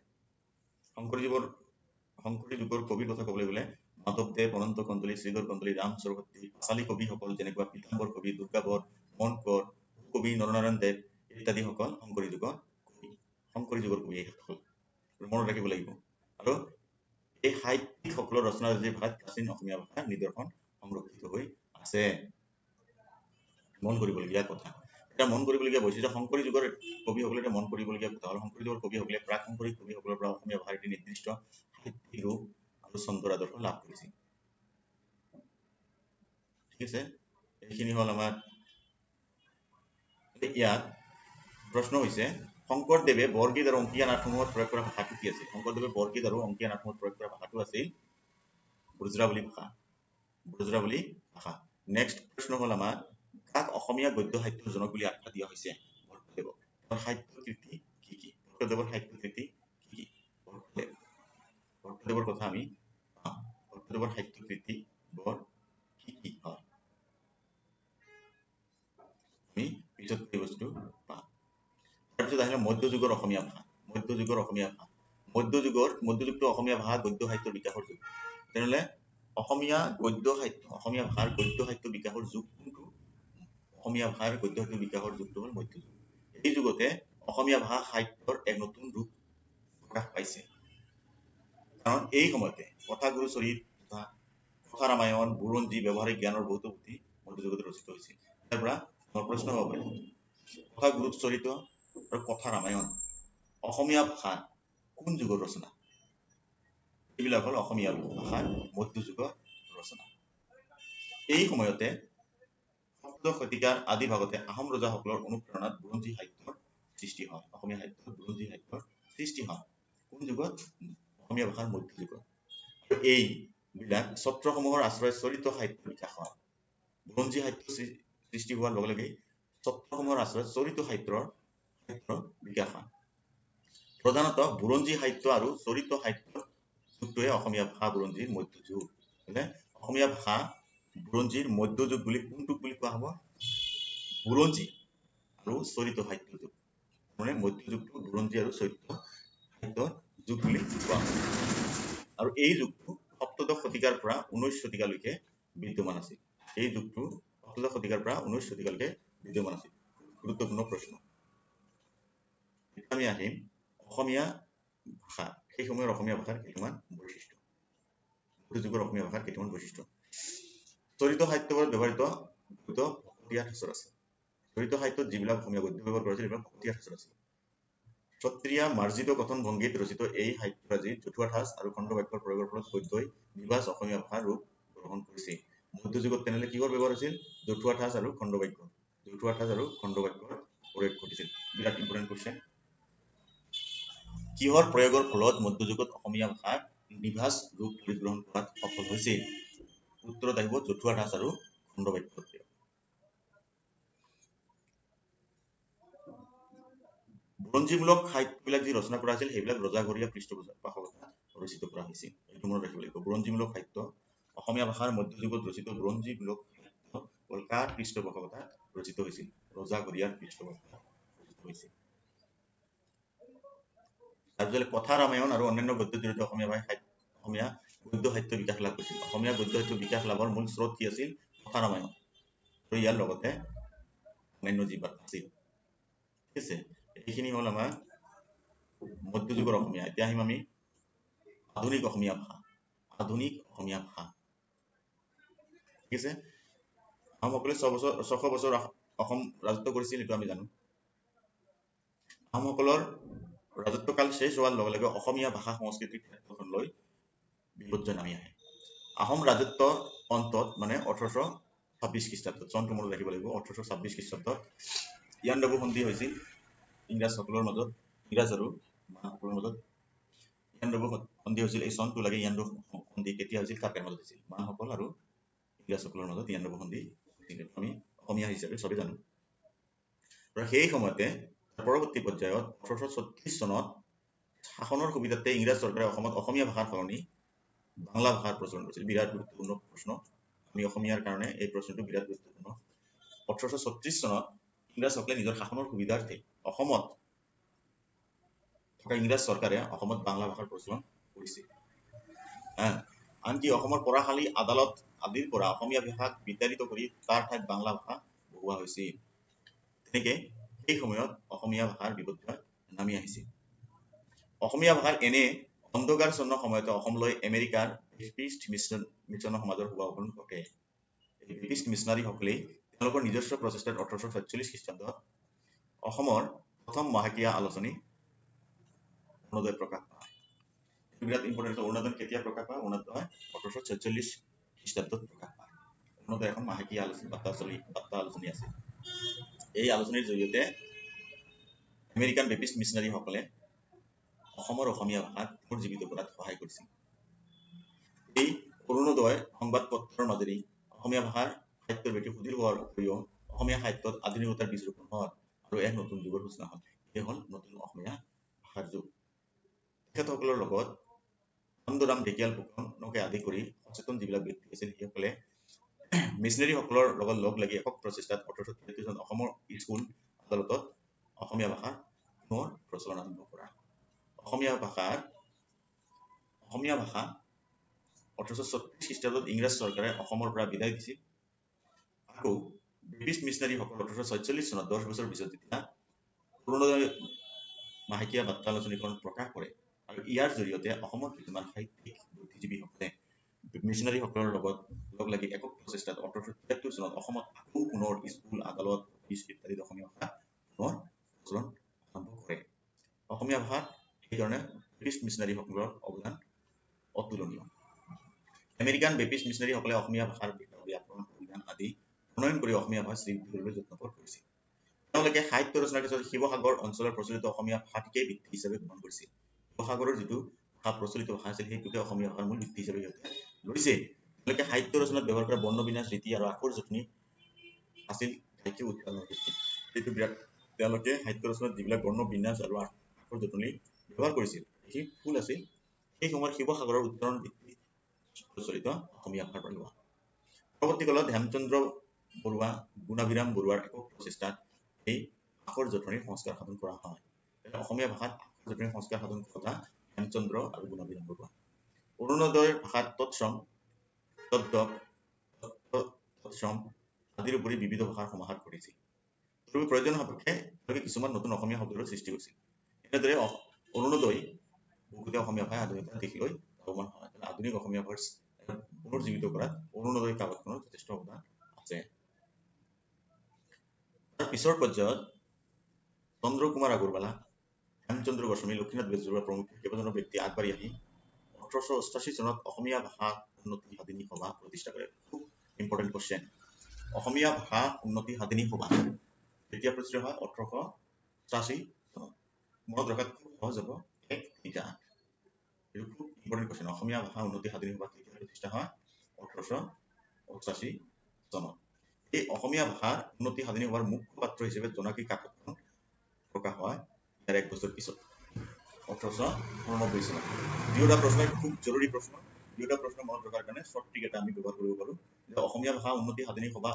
শংকৰী যুগৰ কবিৰ কথা ক'বলৈ গ'লে মাধৱদেৱ অনন্ত কন্দলী শ্ৰীধৰ কন্দলী ৰাম সৰস্বতী পাঁচালী কবিসকল যেনেকুৱা পীতাম্বৰ কবি দুৰ্গা বৰ মন কৰ কবি নৰনাৰায়ণ দেৱ ইত্যাদিসকল শংকৰী যুগৰ কবি এইসকল মনত ৰাখিব লাগিব আৰু এই সাহিত্যিকসকলৰ ৰচনাৰাজিৰ ভাষাত প্ৰাচীন অসমীয়া ভাষাৰ নিদৰ্শন সংৰক্ষিত হৈ আছে মন কৰিবলগীয়া কথা এটা মন কৰিবলগীয়া বৈশিষ্ট্য শংকৰী যুগৰ কবিসকলে এটা মন কৰিবলগীয়া কথা হ'ল শংকৰী যুগৰ কবিসকলে প্ৰাক শংকৰী কবিসকলৰ পৰা অসমীয়া ভাষাৰ এটি নিৰ্দিষ্ট সাহিত্যিক ৰূপ আৰু ছন্দৰ আদৰ্শ লাভ কৰিছিল ঠিক আছে এইখিনি হ'ল আমাৰ ইয়াত প্ৰশ্ন হৈছে শংকৰদেৱে বৰগীত আৰু অংকীয়া নাটসমূহত প্ৰয়োগ কৰা ভাষাটো কি আছিল শংকৰদেৱে বৰগীত আৰু অংকীয়া নাটসমূহত প্ৰয়োগ কৰা ভাষাটো আছিল ব্ৰজাৱলী ভাষা নেক্সট প্ৰশ্ন হ'ল আমাৰ কাক অসমীয়া গদ্য সাহিত্যৰ জনক বুলি আখ্যা দিয়া হৈছে ভট্টদেৱক সাহিত্য কৃতি কি কি ভট্টদেৱৰ সাহিত্য কৃতি কি কি ভট্টদেৱৰ কথা আমি ভট্টদেৱৰ সাহিত্য কৃতি বৰ কি কি হয় আমি পিছত এই বস্তুটো পাম তাৰপিছত আহিলে মধ্যযুগৰ অসমীয়া ভাষা মধ্যযুগটো অসমীয়া ভাষা গদ্য সাহিত্যৰ বিকাশৰ যুগ তেনেহ'লে অসমীয়া ভাষাৰ গদ্য সাহিত্য বিকাশৰ যুগ কোনটো অসমীয়া ভাষাৰ গদ্য সাহিত্য বিকাশৰ যুগটো হ'ল মধ্যযুগ এই যুগতে অসমীয়া ভাষা সাহিত্যৰ এক নতুন ৰূপ প্ৰকাশ পাইছে কাৰণ এই সময়তে কথাগুৰু চৰিত তথা কথা ৰামায়ণ বুৰঞ্জী ব্যৱহাৰিক জ্ঞানৰ বহুতো পুথি মধ্যযুগত ৰচিত হৈছিল ইয়াৰ পৰা আমাৰ প্ৰশ্ন হ'ব পাৰে কথা গুৰুত চৰিত আৰু কথা ৰামায়ণ অসমীয়া ভাষা কোন যুগৰ ৰচনা এইবিলাক হ'ল অসমীয়া ভাষাৰ মধ্যযুগৰ ৰচনা এই সময়তে সপ্তদশ শতিকাৰ আদি ভাগতে আহোম ৰজাসকলৰ অনুপ্ৰেৰণাত বুৰঞ্জী সাহিত্যৰ সৃষ্টি হয় অসমীয়া সাহিত্যত বুৰঞ্জী সাহিত্যৰ সৃষ্টি হয় কোন যুগত অসমীয়া ভাষাৰ মধ্যযুগত এই বিলাক ছত্ৰসমূহৰ আশ্ৰয় চৰিত সাহিত্য বিকাশ হয় বুৰঞ্জী সাহিত্য সৃষ্টি হোৱাৰ লগে লগে ছত্ৰসমূহৰ আশ্ৰয় চৰিত সাহিত্যৰ বিকাশ হয় প্ৰধানতঃ বুৰঞ্জী সাহিত্য আৰু চৰিত সাহিত্য যুগটোৱে অসমীয়া ভাষা বুৰঞ্জীৰ মধ্যযুগ মানে অসমীয়া ভাষা বুৰঞ্জীৰ মধ্যযুগ বুলি কোনটোক বুলি কোৱা হ'ব বুৰঞ্জী আৰু চৰিত সাহিত্য যুগ মানে মধ্যযুগটো বুৰঞ্জী আৰু চৰিত সাহিত্য যুগ বুলি কোৱা হয় আৰু এই যুগটো সপ্তদশ শতিকাৰ পৰা 19 শতিকালৈকে বিদ্যমান আছিল এই যুগটো সপ্তদশ শতিকাৰ পৰা 19 শতিকালৈকে বিদ্যমান আছিল গুৰুত্বপূৰ্ণ প্ৰশ্ন আমি আহিম অসমীয়া ভাষা সেই সময়ৰ অসমীয়া ভাষাৰ কিছুমান বৈশিষ্ট্য মধ্যযুগৰ অসমীয়া ভাষাৰ কিছুমান বৈশিষ্ট্য চৰিত সাহিত্যত ব্যৱহৃত ভকতীয়া ঠাচৰ আছে চৰিত সাহিত্যত যিবিলাক অসমীয়া গদ্য ব্যৱহাৰ কৰা হৈছিল এইবিলাক ভকতীয়া ঠাচৰ আছিল সত্ৰীয়া মাৰ্জিত কথন ভংগীত ৰচিত এই সাহিত্যৰাজি জতুৱা ঠাঁচ আৰু খণ্ড বাক্যৰ প্ৰয়োগৰ ফলত গদ্যই নিভাঁজ অসমীয়া ভাষাৰ ৰূপ গ্ৰহণ কৰিছে মধ্যযুগত তেনেহ'লে কিহৰ ব্যৱহাৰ হৈছিল জতুৱা ঠাঁচ আৰু খণ্ড বাক্য প্ৰয়োগ কৰিছিল বিৰাট ইম্পৰ্টেণ্ট কোৱেশ্চন কিহৰ প্ৰয়োগৰ ফলত মধ্যযুগত অসমীয়া ভাষাৰ নিভাঁজ ৰূপ পৰিগ্ৰহণ কৰাত সফল হৈছিল উত্তৰত আহিব জতুৱা ঠাঁচ আৰু খণ্ড বাক্যৰ প্ৰয়োগ বুৰঞ্জীমূলক সাহিত্যবিলাক যি ৰচনা কৰা হৈছিল সেইবিলাক ৰজাঘৰীয়া পৃষ্ঠপোষকতা ৰচিত কৰা হৈছিল এইটো মনত ৰাখিব লাগিব বুৰঞ্জীমূলক সাহিত্য অসমীয়া ভাষাৰ মধ্যযুগত ৰচিত বুৰঞ্জীমূলক সাহিত্য কাৰ পৃষ্ঠপোষকতা ৰচিত হৈছিল ৰজাঘৰীয়াৰ পৃষ্ঠপোষকতা ৰচিত হৈছিল তাৰপিছত কথা ৰামায়ণ আৰু অন্যান্য গদ্যৰ জৰিয়তে অসমীয়া গদ্য সাহিত্য বিকাশ লাভ কৰিছিল অসমীয়া গদ্য সাহিত্য বিকাশ লাভৰ মূল স্ৰোত কি আছিল কথা ৰামায়ণ আৰু ইয়াৰ লগতে অন্যান্য যি আছিল ঠিক আছে এইখিনি হ'ল আমাৰ মধ্যযুগৰ অসমীয়া এতিয়া আহিম আমি আধুনিক অসমীয়া ভাষা ঠিক আছে আহোমসকলে 600 বছৰ অসম ৰাজত্ব কৰিছিল এইটো আমি জানো আহোমসকলৰ ৰাজত্বকাল শেষ হোৱাৰ লগে লগে অসমীয়া ভাষা সংস্কৃতিৰ ক্ষেত্ৰখনলৈ বিপৰ্যয় নামি আহে আহোম ৰাজত্ব অন্তত মানে 1826 খ্ৰীষ্টাব্দত চনটো মনত ৰাখিব লাগিব 1826 খ্ৰীষ্টাব্দত ইয়াণ্ডাবু সন্ধি হৈছিল ইংৰাজসকলৰ মাজত ইংৰাজ আৰু মানসকলৰ মাজত ইয়াণ্ডাবু সন্ধি হৈছিল এই চনটো লাগে ইয়াণ্ডাবু সন্ধি কেতিয়া হৈছিল কাৰ মাজত হৈছিল মানসকল আৰু ইংৰাজসকলৰ মাজত ইয়াণ্ডাবু সন্ধি আমি অসমীয়া হিচাপে চবে জানো আৰু সেই সময়তে পৰৱৰ্তী পৰ্যায়ত 1836 চনত শাসনৰ সুবিধাতে ইংৰাজ চৰকাৰে অসমত অসমীয়া ভাষাৰ সলনি বাংলা ভাষাৰ প্ৰচলন কৰিছিল বিৰাট গুৰুত্বপূৰ্ণ প্ৰশ্ন আমি অসমীয়াৰ কাৰণে এই প্ৰশ্নটো বিৰাট গুৰুত্বপূৰ্ণ 1836 চনত ইংৰাজসকলে নিজৰ শাসনৰ সুবিধাৰ্থে অসমত থকা ইংৰাজ চৰকাৰে অসমত বাংলা ভাষাৰ প্ৰচলন কৰিছিল আনকি অসমৰ পঢ়াশালী আদালত আদিৰ পৰা অসমীয়া ভাষাক বিতাড়িত কৰি তাৰ ঠাইত বাংলা ভাষা বহুৱা হৈছিল তেনেকে এই সময়ত অসমীয়া ভাষাৰ বিপৰ্যয় নামি আহিছিল অসমীয়া ভাষাৰ এনে অন্ধকাৰ চনৰ সময়তে অসমলৈ আমেৰিকাৰ ব্ৰিটিছ মিছনৰ সমাজৰ শুভাগমন ঘটে এই ব্ৰিটিছ মিছনাৰীসকলে তেওঁলোকৰ নিজস্ব প্ৰচেষ্টাত 1847 খ্ৰীষ্টাব্দত অসমৰ প্ৰথম মাহেকীয়া আলোচনী অৰুণোদয় প্ৰকাশ পায় বিৰাট ইম্পৰ্টেণ্ট অৰুণোদয় কেতিয়া প্ৰকাশ পায় অৰুণোদয় 1846 খ্ৰীষ্টাব্দত প্ৰকাশ পায় অৰুণোদয় এখন মাহেকীয়া আলোচনী বাৰ্তা আলোচনী আছে এই আলোচনীৰ জৰিয়তে আমেৰিকান বেপ্টিষ্ট মিছনাৰীসকলে অসমৰ অসমীয়া ভাষাক পুনৰুজ্জীৱিত কৰাত সহায় কৰিছিল এই অৰুণোদয় সংবাদ পত্ৰৰ মাজেদি অসমীয়া ভাষাৰ সাহিত্যৰ ভেটি সুদৃঢ় হোৱাৰ উপৰিও অসমীয়া সাহিত্যত আধুনিকতাৰ বীজ ৰোপণ হয় আৰু এক নতুন যুগৰ সূচনা হয় এই হ'ল নতুন অসমীয়া ভাষাৰ যুগ তেখেতসকলৰ লগত আনন্দৰাম ঢেকিয়াল ফুকনকে আদি কৰি সচেতন যিবিলাক ব্যক্তি আছিল সেইসকলে মিছনাৰীসকলৰ লগত লগ লাগি একক প্ৰচেষ্টাত 1833 চনত অসমৰ স্কুল আদালতত অসমীয়া ভাষাৰ পুনৰ প্ৰচলন আৰম্ভ কৰা অসমীয়া ভাষা 1836 খ্ৰীষ্টাব্দত ইংৰাজ চৰকাৰে অসমৰ পৰা বিদায় দিছিল আকৌ ব্ৰিটিছ মিছনাৰীসকল 1847 চনত 10 বছৰ পিছত যেতিয়া অৰুণোদয় মাহেকীয়া বাৰ্তা আলোচনীখন প্ৰকাশ কৰে আৰু ইয়াৰ জৰিয়তে অসমৰ কিছুমান সাহিত্যিক বুদ্ধিজীৱীসকলে মিছনাৰীসকলৰ লগত লগ লাগি একক প্ৰচেষ্টাত 1873 চনত অসমত আকৌ পুনৰ স্কুল আদালত অফিচ ইত্যাদিত অসমীয়া ভাষা পুনৰ প্ৰচলন আৰম্ভ কৰে অসমীয়া ভাষাত এইধৰণে ব্ৰিটিছ মিছনাৰীসকলৰ অৱদান অতুলনীয় আমেৰিকান বেপ্টিষ্ট মিছনাৰীসকলে অসমীয়া ভাষাৰ ব্যাকৰণ সংবিধান আদি প্ৰণয়ন কৰি অসমীয়া ভাষা স্বীকৃতি যত্নপৰ কৰিছিল তেওঁলোকে সাহিত্য ৰচনাৰ ক্ষেত্ৰত শিৱসাগৰ অঞ্চলৰ প্ৰচলিত অসমীয়া ভাষাটিকে ভিত্তি হিচাপে গ্ৰহণ কৰিছিল শিৱসাগৰৰ যিটো ভাষা প্ৰচলিত ভাষা আছিল সেইটোকে অসমীয়া ভাষাৰ মূল ভিত্তি হিচাপে সিহঁতে লৈছে তেওঁলোকে সাহিত্য ৰচনাত ব্যৱহাৰ কৰা বৰ্ণবিন্যাস ৰীতি আৰু আখৰ জোটনি আছিল সাহিত্য উৎপাদনৰ ভিত্তিত সেইটো বিৰাট তেওঁলোকে সাহিত্য ৰচনাত যিবিলাক বৰ্ণবিন্যাস আৰু আখৰ জোটনি ব্যৱহাৰ কৰিছিল সেই ফুল আছিল সেই সময়ৰ শিৱসাগৰৰ উত্তৰণ ভিত্তিত প্ৰচলিত অসমীয়া ভাষাৰ পৰা লোৱা পৰৱৰ্তী কালত হেমচন্দ্ৰ বৰুৱা গুণাভিৰাম বৰুৱাৰ একক প্ৰচেষ্টাত এই আখৰ জোটনিৰ সংস্কাৰ সাধন কৰা হয় অসমীয়া ভাষাত আখৰ জোটনিৰ সংস্কাৰ সাধন কৰা হেমচন্দ্ৰ আৰু গুণাভিৰাম বৰুৱা অৰুণোদয়ৰ ভাষাত তৎসম তৎসম আদিৰ উপৰি বিবিধ ভাষাৰ সমাহাৰ কৰিছিল তথাপি প্ৰয়োজন সাপেক্ষে তেওঁলোকে কিছুমান নতুন অসমীয়া শব্দৰ সৃষ্টি কৰিছিল এনেদৰে অৰুণোদয় বহুতে অসমীয়া ভাষাই আধুনিকতাৰ দিশ লৈ ধাৱমান হয় আধুনিক অসমীয়া ভাষাৰ পুনৰুজ্জীৱিত কৰাত অৰুণোদয় কাকতখনৰ যথেষ্ট অৱদান আছে তাৰ পিছৰ পৰ্যায়ত চন্দ্ৰ কুমাৰ আগৰৱালা হেমচন্দ্ৰ গোস্বামী লক্ষ্মীনাথ বেজবৰুৱা প্ৰমুখ কেইবাজনো ব্যক্তি আগবাঢ়ি আহি 1888 চনত অসমীয়া ভাষা উন্নতি সাধিনী সভা প্ৰতিষ্ঠা কৰে খুব ইম্পৰ্টেণ্ট কোৱেশ্চন অসমীয়া ভাষা উন্নতি সাধিনী সভা কেতিয়া প্ৰতিষ্ঠা হয় 1888 চনত মনত ৰখাত খুব সহজ হ'ব এক তিনিটা এইটো খুব ইম্পৰ্টেণ্ট কোৱেশ্চন অসমীয়া ভাষা উন্নতি সাধিনী সভা কেতিয়া প্ৰতিষ্ঠা হয় 1888 চনত এই অসমীয়া ভাষাৰ উন্নতি সাধিনী সভাৰ মুখপাত্ৰ হিচাপে জোনাকী কাকতখন প্ৰকাশ হয় ইয়াৰ এক বছৰ পিছত 1889 চনত দুটা প্ৰশ্ন খুব জৰুৰী প্ৰশ্ন দুটা প্ৰশ্ন মনত ৰখাৰ কাৰণে শৰ্ট ট্ৰিক এটা আমি ব্যৱহাৰ কৰিব পাৰো যে অসমীয়া ভাষা উন্নতি সাধিনী সভা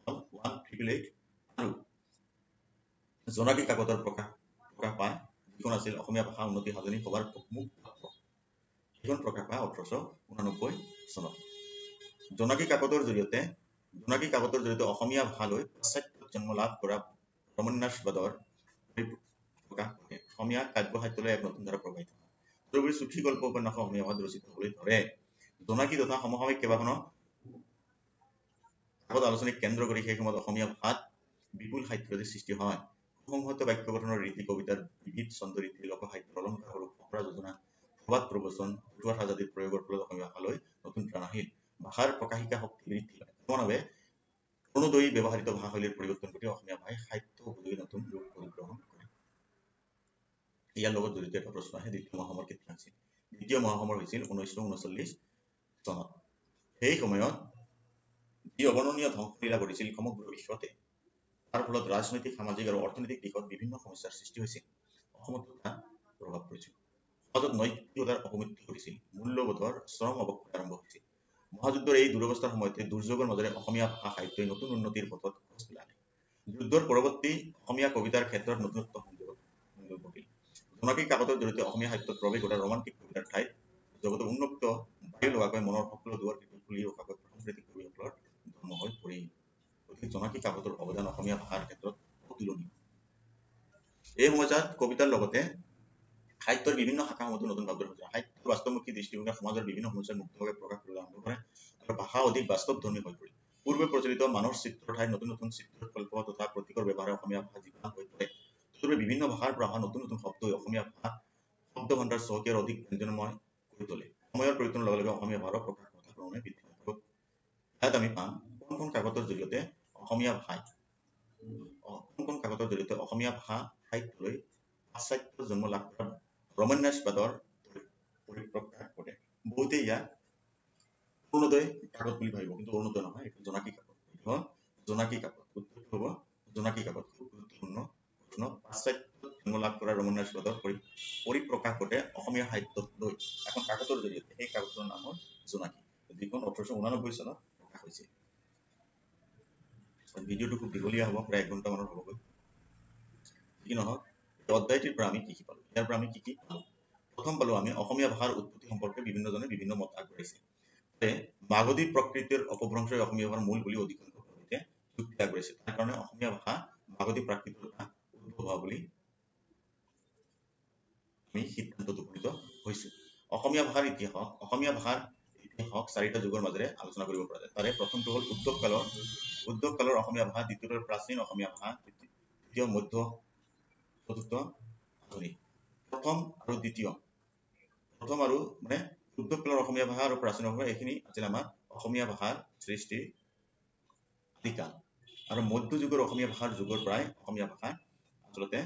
1888 আৰু জোনাকী কাকতৰ প্ৰকাশ পায় যিখন আছিল অসমীয়া ভাষা উন্নতি সাধিনী সভাৰ মুখপাত্ৰ সেইখন প্ৰকাশ পায় 1889 চনত জোনাকী কাকতৰ জৰিয়তে অসমীয়া ভাষালৈ পাশ্চাত্যত জন্ম লাভ কৰা ৰমন্যাসবাদৰ প্ৰকাশ কৰে অসমীয়া কাব্য সাহিত্যলৈ এক নতুন ধাৰা প্ৰবাহিত হয় তদুপৰি চুটি গল্প উপন্যাস অসমীয়া ভাষাত ৰচিত হ'বলৈ ধৰে জোনাকী তথা সমসাময়িক কেইবাখনো কাকত আলোচনীক কেন্দ্ৰ কৰি সেই সময়ত অসমীয়া ভাষাত বিপুল সাহিত্যৰাজিৰ সৃষ্টি হয় সুসংহত বাক্য গঠনৰ ৰীতি কবিতাৰ বিবিধ ছন্দ ৰীতি লোকসাহিত্য অলংকাৰ আৰু ফকৰা যোজনা প্ৰবাদ প্ৰবচন ফুটুৱা সাজ আদিৰ প্ৰয়োগৰ ফলত অসমীয়া ভাষালৈ নতুন প্ৰাণ আহিল ভাষাৰ প্ৰকাশিকা শক্তি বৃদ্ধি পায় ক্ৰমান্বয়ে অৰুণোদয়ী ব্যৱহাৰিত ভাষাশৈলীৰ পৰিৱৰ্তন ঘটি অসমীয়া ভাষাই সাহিত্য উপযোগী নতুন ৰূপ পৰিগ্ৰহণ কৰে ইয়াৰ লগত জড়িত এটা প্ৰশ্ন আহে দ্বিতীয় মহাসমৰ কেতিয়া হৈছিল দ্বিতীয় মহাসমৰ হৈছিল 1939 চনত সেই সময়ত যি অৱৰ্ণনীয় ধ্বংসলীলা ঘটিছিল সমগ্ৰ বিশ্বতে তাৰ ফলত ৰাজনৈতিক সামাজিক আৰু অৰ্থনৈতিক দিশত বিভিন্ন সমস্যাৰ সৃষ্টি হৈছিল অসমতো তাৰ প্ৰভাৱ পৰিছিল সমাজত নৈতিকতাৰ অপমৃত্যু ঘটিছিল মূল্যবোধৰ চৰম অৱক্ষয় আৰম্ভ হৈছিল মহাযুদ্ধৰ এই দুৰৱস্থাৰ সময়তে দুৰ্যোগৰ মাজেৰে অসমীয়া ভাষা সাহিত্যই নতুন উন্নতিৰ পথত খোজ পেলালে যুদ্ধৰ পৰৱৰ্তী অসমীয়া কবিতাৰ ক্ষেত্ৰত নতুনত্ব সংযোগ ঘটিল জোনাকী কাকতৰ জৰিয়তে অসমীয়া সাহিত্যত প্ৰৱেশ ঘটা ৰোমান্টিক কবিতাৰ ঠাইত জগতৰ উন্নত বায়ু লগাকৈ মনৰ সকলো দুৱাৰ খুলি ৰখাকৈ সাংস্কৃতিক কবিসকলৰ জন্ম হৈ পৰিল গতিকে জোনাকী কাকতৰ অৱদান অসমীয়া ভাষাৰ ক্ষেত্ৰত অতুলনীয় এই সময়ত কবিতাৰ লগতে সাহিত্যৰ বিভিন্ন শাখাসমূহতো নতুন ভাৱধাৰা সাহিত্যৰ বাস্তৱমুখী দৃষ্টিভংগী সমাজৰ বিভিন্ন সমস্যাৰ মুক্তভাৱে প্ৰকাশ কৰিবলৈ আৰম্ভ কৰে আৰু ভাষা অধিক বাস্তৱধৰ্মী হৈ পৰিল পূৰ্বে প্ৰচলিত মানৱ চিত্ৰৰ ঠাইত নতুন নতুন চিত্ৰকল্প তথা প্ৰতীকৰ ব্যৱহাৰে অসমীয়া ভাষা জীৱন হৈ পৰে তদুপৰি বিভিন্ন ভাষাৰ পৰা অহা নতুন নতুন শব্দই অসমীয়া ভাষা শব্দ ভাণ্ডাৰ চহকী আৰু অধিক ব্যঞ্জনময় কৰি তোলে সময়ৰ পৰিৱৰ্তনৰ লগে লগে অসমীয়া ভাষাৰ প্ৰকাশ ক্ৰমে বৃদ্ধি পাব ইয়াত আমি পাম কোন কাকতৰ জৰিয়তে অসমীয়া ভাষা সাহিত্যলৈ পাশ্চাত্যৰ জন্ম লাভ কৰা ৰমন্যাসবাদৰ পৰিপ্ৰকাশ ঘটে বহুতে ইয়াক অৰুণোদয় কাকত বুলি ভাবিব কিন্তু অৰুণোদয় নহয় এইটো জোনাকী কাকত এইটো জোনাকী কাকত উত্তৰটো হ'ব জোনাকী কাকত খুব গুৰুত্বপূৰ্ণ প্ৰশ্ন পাশ্চাত্যত জন্ম লাভ কৰা ৰমন্যাসবাদৰ পৰিপ্ৰকাশ ঘটে অসমীয়া সাহিত্যত লৈ এখন কাকতৰ জৰিয়তে সেই কাকতৰ নাম হ'ল জোনাকী যিখন 1889 চনত প্ৰকাশ হৈছিল ভিডিঅ'টো খুব দীঘলীয়া হ'ব প্ৰায় 1 ঘণ্টা মানৰ হ'বগৈ কি নহওক অধ্যায়টিৰ পৰা আমি কি কি পালো ইয়াৰ পৰা আমি কি কি পালো প্ৰথম পালো আমি অসমীয়া ভাষাৰ উৎপত্তি সম্পৰ্কে বিভিন্নজনে বিভিন্ন মত আগবঢ়াইছে মাগধী প্ৰকৃতিৰ অপভ্ৰংশই অসমীয়া ভাষাৰ মূল বুলি অধিকাংশ পণ্ডিতে যুক্তি আগবঢ়াইছে তাৰ কাৰণে অসমীয়া ভাষা মাগধী প্ৰাকৃতৰ পৰা উদ্ভৱ হোৱা বুলি আমি সিদ্ধান্তত উপনীত হৈছো অসমীয়া ভাষাৰ ইতিহাস অসমীয়া ভাষাৰ হওক চাৰিটা যুগৰ মাজেৰে আলোচনা কৰিব পৰা যায় তাৰে প্ৰথমটো হ'ল উদ্যোগ কালৰ অসমীয়া ভাষা দ্বিতীয়টো প্ৰাচীন অসমীয়া ভাষা তৃতীয় মধ্য চতুৰ্থ আধুনিক প্ৰথম আৰু দ্বিতীয় প্ৰথম আৰু মানে উদ্যোগ কালৰ অসমীয়া ভাষা আৰু প্ৰাচীন অসমীয়া এইখিনি আছিল আমাৰ অসমীয়া ভাষাৰ সৃষ্টিৰ আদিকাল আৰু মধ্যযুগৰ অসমীয়া ভাষাৰ যুগৰ পৰাই অসমীয়া ভাষা আচলতে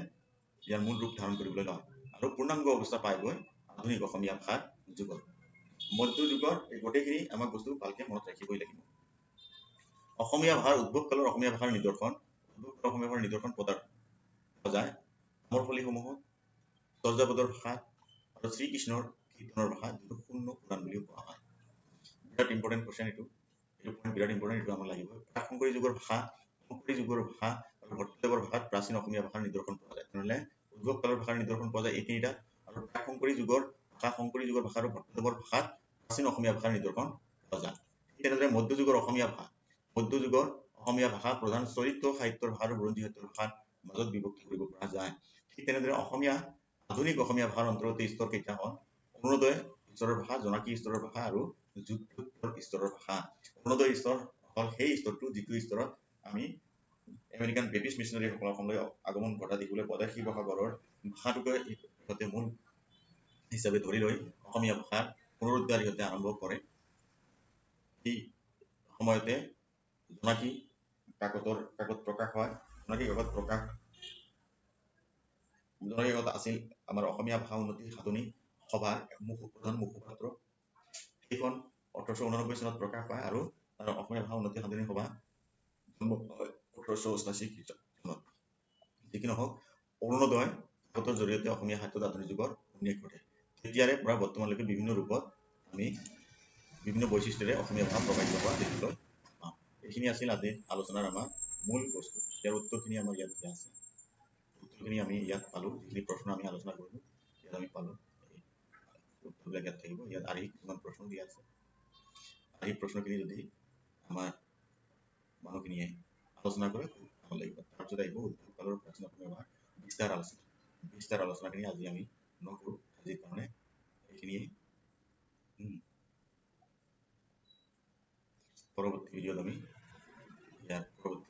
ইয়াৰ মূল ৰূপ ধাৰণ কৰিবলৈ লয় আৰু পূৰ্ণাংগ অৱস্থা পাই গৈ আধুনিক অসমীয়া ভাষাৰ যুগত মধ্যযুগৰ এই গোটেইখিনি আমাক বস্তু ভালকে মনত ৰাখিবই লাগিব অসমীয়া ভাষাৰ উদ্ভৱ কালৰ অসমীয়া ভাষাৰ নিদৰ্শন পদাৰ্থ পোৱা যায় আমৰফলিসমূহত চৰ্যাপদৰ ভাষা আৰু শ্ৰীকৃষ্ণৰ কীৰ্তনৰ ভাষা যিটো শূন্য পুৰাণ বুলিও কোৱা হয় বিৰাট ইম্পৰ্টেণ্ট কোৱেশ্যন এইটো পইণ্ট বিৰাট ইম্পৰ্টেণ্ট এইটো আমাক লাগিব শংকৰী যুগৰ ভাষা আৰু ভট্টদেৱৰ ভাষাত প্ৰাচীন অসমীয়া ভাষাৰ নিদৰ্শন পোৱা যায় তেনেহ'লে উদ্ভৱ কালৰ ভাষাৰ নিদৰ্শন পোৱা যায় এই তিনিটা আৰু শংকৰী যুগৰ ভাষা আৰু ভট্টদেৱৰ ভাষাত প্ৰাচীন অসমীয়া ভাষাৰ নিদৰ্শন পোৱা যায় তেনেদৰে মধ্যযুগৰ অসমীয়া ভাষা প্ৰধান চৰিত্ৰ সাহিত্যৰ ভাষা আৰু বুৰঞ্জী সাহিত্যৰ ভাষাৰ মাজত বিভক্তি কৰিব পৰা যায় ঠিক তেনেদৰে আধুনিক অসমীয়া ভাষাৰ অন্তৰ্গত স্তৰ কেইটা হ'ল অৰুণোদয় স্তৰৰ ভাষা জনাকী স্তৰৰ ভাষা আৰু যুদ্ধোত্তৰ স্তৰৰ ভাষা অৰুণোদয় স্তৰ হ'ল সেই স্তৰটো যিটো স্তৰত আমি আমেৰিকান ব্ৰিটিছ মিছনাৰীসকল অসমলৈ আগমন ঘটা দেখিবলৈ পোৱা যায় শিৱসাগৰৰ ভাষাটোকে ইহঁতে মূল হিচাপে ধৰি লৈ অসমীয়া ভাষাৰ পুনৰুদ্ধাৰ ইহঁতে আৰম্ভ কৰে এই সময়তে জোনাকী কাকত প্ৰকাশ হয় জোনাকী কাকত আছিল আমাৰ অসমীয়া ভাষা উন্নতি সাধনী সভাৰ প্ৰধান মুখপাত্ৰ সেইখন 1889 চনত প্ৰকাশ পায় আৰু অসমীয়া ভাষা উন্নতি সাধনী সভা 1888 চনত যি কি নহওক অৰুণোদয় কাকতৰ জৰিয়তে অসমীয়া সাহিত্যত আধুনিক যুগৰ উন্মেষ ঘটে তেতিয়াৰে পৰা বৰ্তমানলৈকে বিভিন্ন ৰূপত আমি বিভিন্ন বৈশিষ্ট্যৰে অসমীয়া ভাষা প্ৰকাশিত হোৱা দেখিবলৈ পাওঁ এইখিনি আছিল আজিৰ আলোচনাৰ আমাৰ মূল বস্তু ইয়াৰ উত্তৰখিনি আমাৰ ইয়াত দিয়া আছে উত্তৰখিনি আমি ইয়াত পালোঁ যিখিনি প্ৰশ্ন আমি আলোচনা কৰিলোঁ ইয়াত আমি পালোঁ উত্তৰবিলাক ইয়াত থাকিব ইয়াত আৰু কিছুমান প্ৰশ্ন দিয়া আছে আৰু এই প্ৰশ্নখিনি যদি আমাৰ মানুহখিনিয়ে আলোচনা কৰে ভাল লাগিব তাৰপিছত আহিব উদ্যোগ কালৰ প্ৰাচীন অসমীয়া ভাষাৰ বিস্তাৰ আলোচনাখিনি আজি আমি নকৰোঁ আজিৰ কাৰণে এইখিনিয়ে পৰৱৰ্তী ভিডিঅ'ত আমি ইয়াৰ পৰৱৰ্তী